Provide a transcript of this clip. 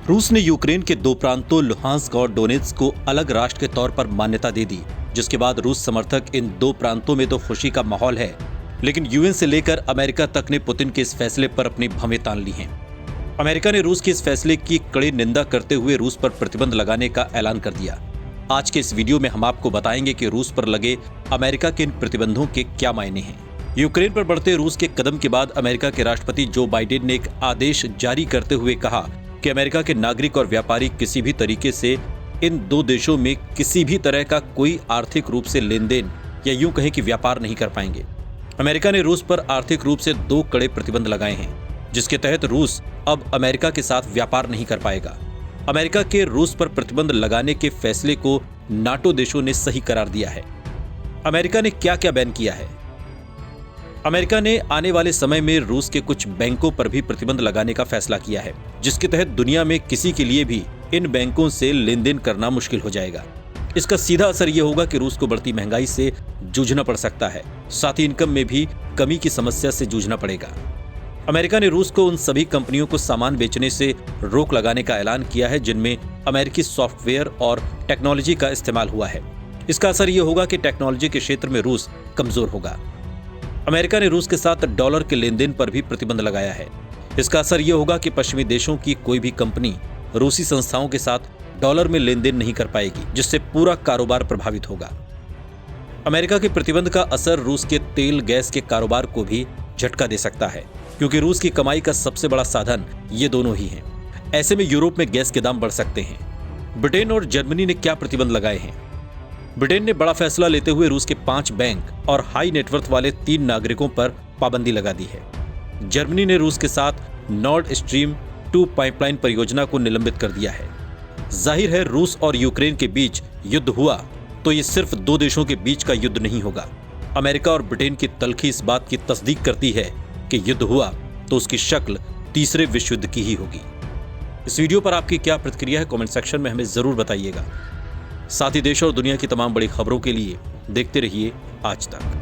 रूस ने यूक्रेन के दो प्रांतों लुहांस्क और डोनेत्स्क को अलग राष्ट्र के तौर पर मान्यता दे दी, जिसके बाद रूस समर्थक इन दो प्रांतों में तो खुशी का माहौल है, लेकिन यूएन से लेकर अमेरिका तक ने पुतिन के इस फैसले पर अपनी भवें तान ली हैं। अमेरिका ने रूस के इस फैसले की कड़ी निंदा करते हुए रूस पर प्रतिबंध लगाने का ऐलान कर दिया। आज के इस वीडियो में हम आपको बताएंगे कि रूस पर लगे अमेरिका के इन प्रतिबंधों के क्या मायने हैं। यूक्रेन पर बढ़ते रूस के कदम के बाद अमेरिका के राष्ट्रपति जो बाइडेन ने एक आदेश जारी करते हुए कहा कि अमेरिका के नागरिक और व्यापारी किसी भी तरीके से इन दो देशों में किसी भी तरह का कोई आर्थिक रूप से लेन देन या यूं कहें कि व्यापार नहीं कर पाएंगे। अमेरिका ने रूस पर आर्थिक रूप से दो कड़े प्रतिबंध लगाए हैं, जिसके तहत रूस अब अमेरिका के साथ व्यापार नहीं कर पाएगा। अमेरिका के रूस पर प्रतिबंध लगाने के फैसले को नाटो देशों ने सही करार दिया है। अमेरिका ने क्या क्या बैन किया है? अमेरिका ने आने वाले समय में रूस के कुछ बैंकों पर भी प्रतिबंध लगाने का फैसला किया है, जिसके तहत दुनिया में किसी के लिए भी इन बैंकों से लेन देन करना मुश्किल हो जाएगा। इसका सीधा असर यह होगा कि रूस को बढ़ती महंगाई से जूझना पड़ सकता है, साथ ही इनकम में भी कमी की समस्या से जूझना पड़ेगा। अमेरिका ने रूस को उन सभी कंपनियों को सामान बेचने से रोक लगाने का ऐलान किया है जिनमें अमेरिकी सॉफ्टवेयर और टेक्नोलॉजी का इस्तेमाल हुआ है। इसका असर यह होगा कि टेक्नोलॉजी के क्षेत्र में रूस कमजोर होगा। अमेरिका ने रूस के साथ डॉलर के लेन देन पर भी प्रतिबंध लगाया है। इसका असर यह होगा कि पश्चिमी देशों की कोई भी कंपनी रूसी संस्थाओं के साथ डॉलर में लेन देन नहीं कर पाएगी, जिससे पूरा कारोबार प्रभावित होगा। अमेरिका के प्रतिबंध का असर रूस के तेल गैस के कारोबार को भी झटका दे सकता है, क्योंकि रूस की कमाई का सबसे बड़ा साधन ये दोनों ही हैं। ऐसे में यूरोप में गैस के दाम बढ़ सकते हैं। ब्रिटेन और जर्मनी ने क्या प्रतिबंध लगाए हैं? ब्रिटेन ने बड़ा फैसला लेते हुए रूस के 5 बैंक और हाई नेटवर्थ वाले 3 नागरिकों पर पाबंदी लगा दी है। जर्मनी ने रूस के साथ नॉर्ड स्ट्रीम 2 पाइपलाइन परियोजना को निलंबित कर दिया है। जाहिर है, रूस और यूक्रेन के बीच युद्ध हुआ तो ये सिर्फ 2 देशों के बीच का युद्ध नहीं होगा। अमेरिका और ब्रिटेन की तल्खी इस बात की तस्दीक करती है कि युद्ध हुआ तो उसकी शक्ल तीसरे विश्व युद्ध की ही होगी। इस वीडियो पर आपकी क्या प्रतिक्रिया है? कमेंट सेक्शन में हमें जरूर बताइएगा। साथ ही देश और दुनिया की तमाम बड़ी खबरों के लिए देखते रहिए आज तक।